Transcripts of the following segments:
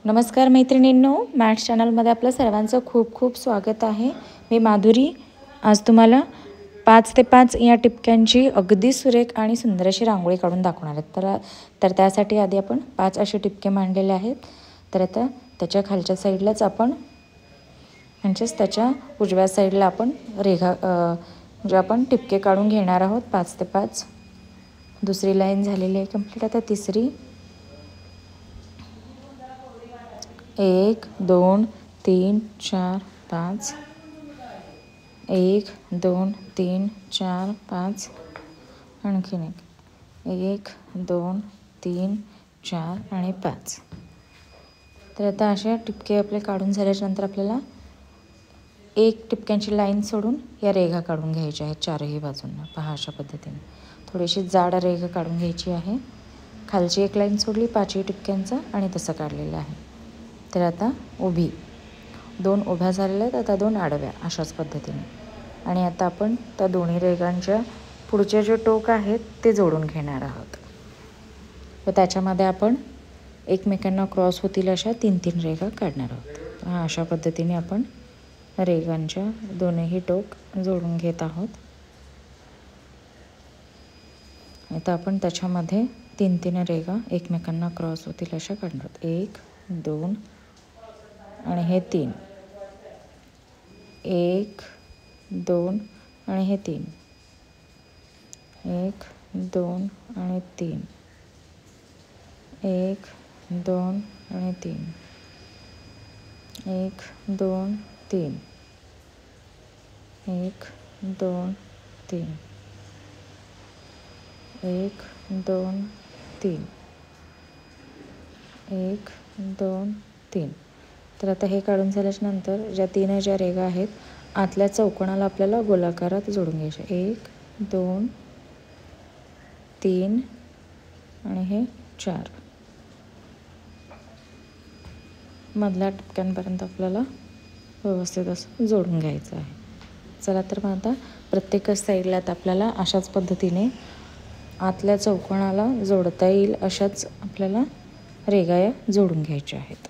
नमस्कार मैत्रिणींनो, मॅथ्स चॅनलमध्ये आपलं सर्वांचं खूप खूप स्वागत आहे. मी माधुरी आज तुम्हाला 5 ते 5 या टिपक्यांची अगदी सुरेख आणि सुंदर अशी रांगोळी काढून दाखवणार आहेत. तर त्यासाठी आधी आपण 5 असे टिपके मांडलेले आहेत. तर आता त्याच्या खालच्या साईडलाच आपण म्हणजेच त्याच्या उजव्या साईडला आपण रेघा म्हणजे आपण टिपके काढून घेणार आहोत 5 ते 5. दुसरी लाईन झालेली आहे कंप्लीट. आता तिसरी 1 2 3 4 5 1 2 3 4 5 आणखीन एक 1 2 3 4 आणि 5. तर आता अशा टिपके आपले काढून झाल्याच्या नंतर आपल्याला एक टिपक्यांची लाईन सोडून या रेघा काढून घ्यायच्या आहेत चारही बाजूंना. पहा अशा पद्धतीने थोडीशी जाड रेघा काढून घ्यायची आहे. खालची एक लाईन सोडली 5ही टिपक्यांचा आणि तसं काढलेलं आहे. तर आता उभी 2 उभ्या झालेल्या आहेत, आता 2 आडव्या अशाच पद्धतीने. आणि आता आपण त्या दोन्ही रेघांच्या पुढचे जे टोक आहेत ते जोडून घेणार आहोत व त्याच्यामध्ये आपण एकमेकांना क्रॉस होतील अशा 3-3 रेघा काढणार आहोत. अशा पद्धतीने आपण रेघांच्या दोन्ही टोक जोडून घेत आहोत. आता आपण त्याच्यामध्ये 3-3 रेघा एकमेकांना क्रॉस होतील अशा काढणार आहोत. 1 2 आणि हे 3, 1 2 आणि हे 3, 1 2 आणि 3, 1 2 आणि 3, 1 2 3, 1 2 3, 1 2 3, 1 2 3. तर आता हे काढून झाल्याच्या नंतर ज्या रेघा आहेत आतल्या चौकोनाला आपल्याला गोलाकारात जोडून घ्यायचे. 1 2 3 आणि हे 4. मधल्या टिपक्यांपर्यंत आपल्याला व्यवस्थित असं जोडून घ्यायचं आहे. चला तर मग आता प्रत्येक साईडला आपल्याला अशाच पद्धतीने आतल्या चौकोनाला जोडता येईल अशाच आपल्याला रेघा या जोडून घ्यायच्या आहेत.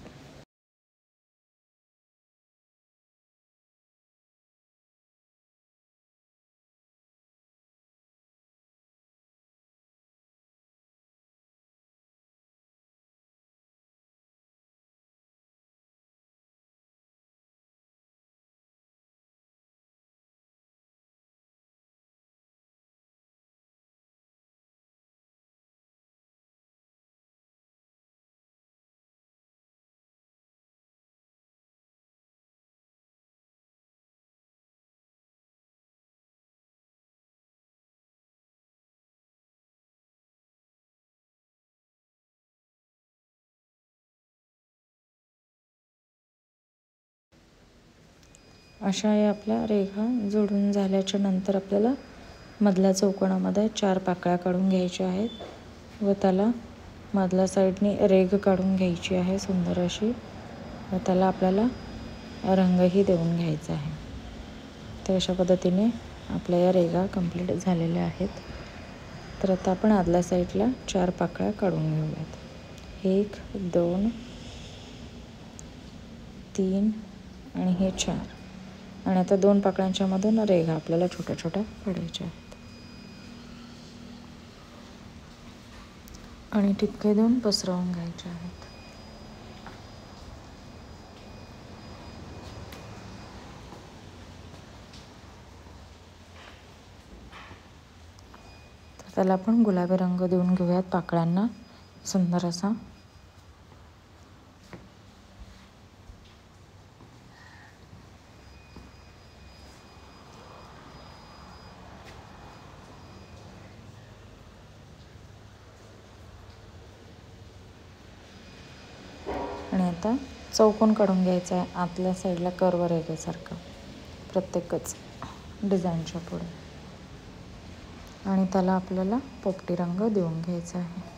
अशा या आपल्या रेघा जोडून झाल्याच्या नंतर आपल्याला मधल्या चौकोनामध्ये 4 पाकळ्या काढून घ्यायच्या आहेत व त्याला मधल्या साईडने रेघ काढून घ्यायची आहे सुंदर अशी व त्याला आपल्याला रंगही देऊन घ्यायचा आहे. तर अशा पद्धतीने आपल्या या रेघा कंप्लीट झालेल्या आहेत. तर आता आपण आतल्या साईडला 4 पाकळ्या काढून घेऊयात. 1 2 3 आणि हे 4. आणि आता 2 पाकळ्यांच्या मधून रेघा आपल्याला छोट्या छोट्या काढायच्या आहेत आणि टिपके देऊन पसरवून घ्यायचे आहेत. तर त्याला आपण गुलाबी रंग देऊन घेऊयात पाकळ्यांना सुंदर असा. आणि आता चौकोन काढून घ्यायचा आहे आतल्या साईडला कर्व रेघेसारखं प्रत्येकच डिझाईनच्या पुढे आणि त्याला आपल्याला पोपटी रंग देऊन घ्यायचा आहे.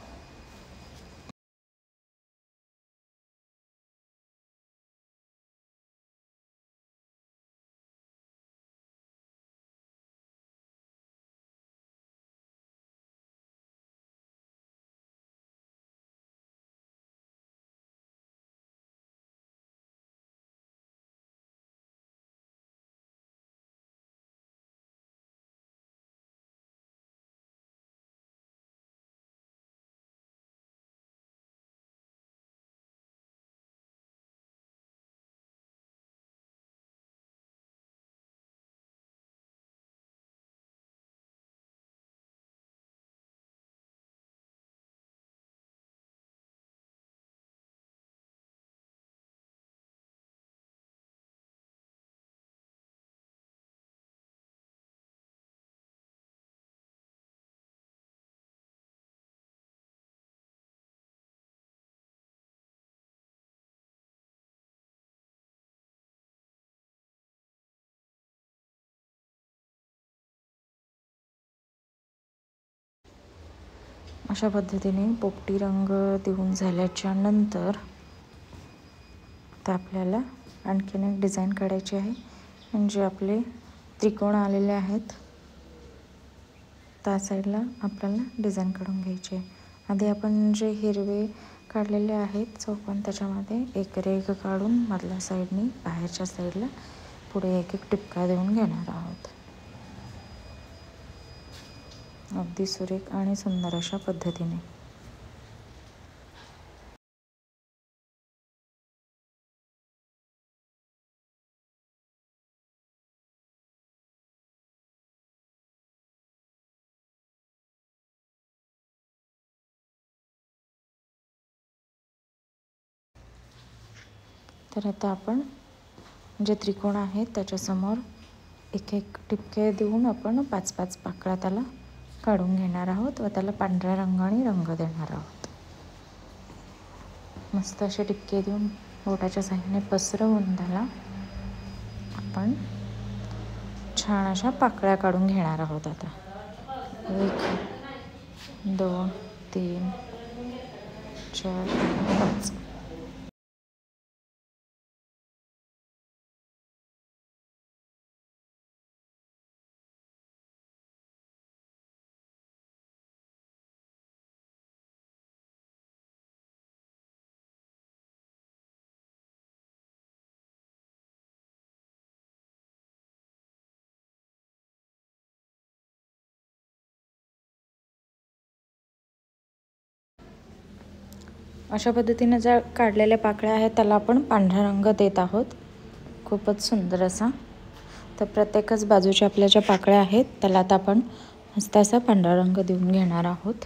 अशा पद्धतीने पोपटी रंग देऊन झाल्याच्या नंतर तर आपल्याला आणखीन एक डिझाईन काढायची आहे. म्हणजे आपले त्रिकोण आलेले आहेत त्या साईडला आपल्याला डिझाईन काढून घ्यायची आहे. आधी आपण जे हिरवे काढलेले आहेत चौकोन त्याच्यामध्ये एक रेघ काढून मधल्या साईडनी बाहेरच्या साईडला पुढे एक एक टिपका देऊन घेणार आहोत. अगदी सुरेख आणि सुंदर अशा पद्धतीने. तर आता आपण जे त्रिकोण आहेत त्याच्यासमोर एक एक टिपके देऊन आपण 5-5 पाकळ्या त्याला काढून घेणार आहोत व त्याला पांढऱ्या रंगाने रंग देणार आहोत. मस्त असे टिपके देऊन बोटाच्या साहाय्याने पसरवून त्याला आपण छान अशा पाकळ्या काढून घेणार आहोत. आता 1 2 3 4 5. अशा पद्धतीने ज्या काढलेल्या पाकळ्या आहेत त्याला आपण पांढरा रंग देत आहोत. खूपच सुंदर असा. तर प्रत्येकच बाजूच्या आपल्या ज्या पाकळ्या आहेत त्याला आता आपण मस्त असा पांढरा रंग देऊन घेणार आहोत.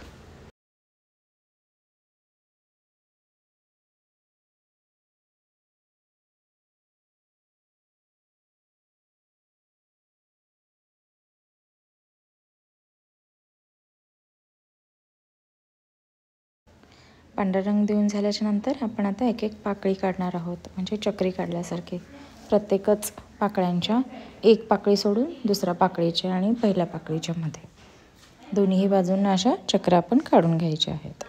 पांढरा रंग देऊन झाल्याच्या नंतर आपण आता एक एक पाकळी काढणार आहोत. म्हणजे चक्री काढल्यासारखे प्रत्येकच पाकळ्यांच्या एक पाकळी सोडून दुसऱ्या पाकळीच्या आणि पहिल्या पाकळीच्या मध्ये दोन्ही बाजूंना अशा चक्रा आपण काढून घ्यायच्या आहेत.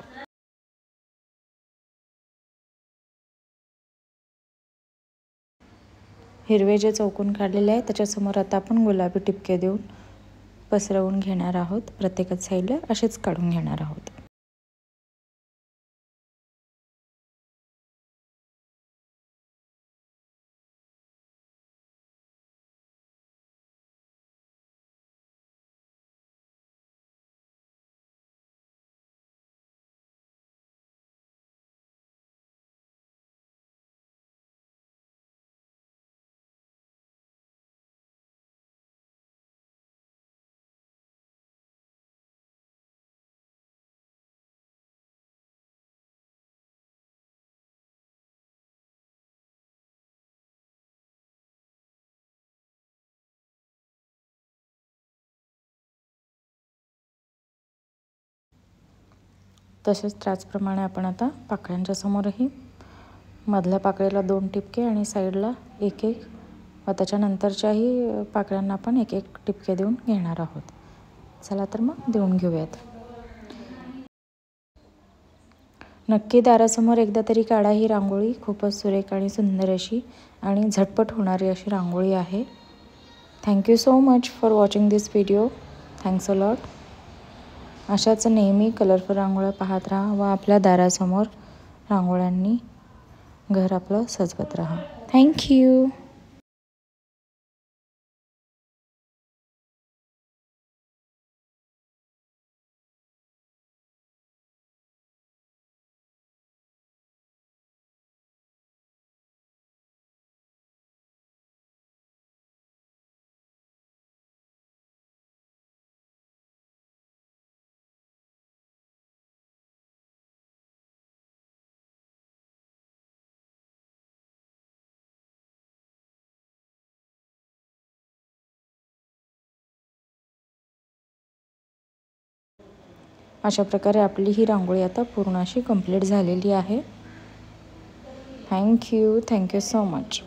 हिरवे जे चौकोन काढलेले आहे त्याच्यासमोर आता आपण गुलाबी टिपके देऊन पसरवून घेणार आहोत. प्रत्येकच साईडला असेच काढून घेणार आहोत. तसेच त्याचप्रमाणे आपण आता पाकळ्यांच्या समोरही मधल्या पाकळीला 2 टिपके आणि साईडला एक एक व त्याच्यानंतरच्याही पाकळ्यांना आपण एक एक टिपके देऊन घेणार आहोत. चला तर मग देऊन घेऊयात. नक्की दारासमोर एकदा तरी काढा ही रांगोळी. खूपच सुरेख आणि सुंदर अशी आणि झटपट होणारी अशी रांगोळी आहे. Thank you so much for watching this video. Thanks a lot. अशाच नेहमी कलरफुल रांगोळ्या पाहत राहा व आपल्या दारासमोर रांगोळ्यांनी घर आपलं सजवत राहा. थँक्यू. अशा प्रकारे आपली ही रांगोळी आता पूर्ण अशी कंप्लीट झालेली आहे. Thank you so much.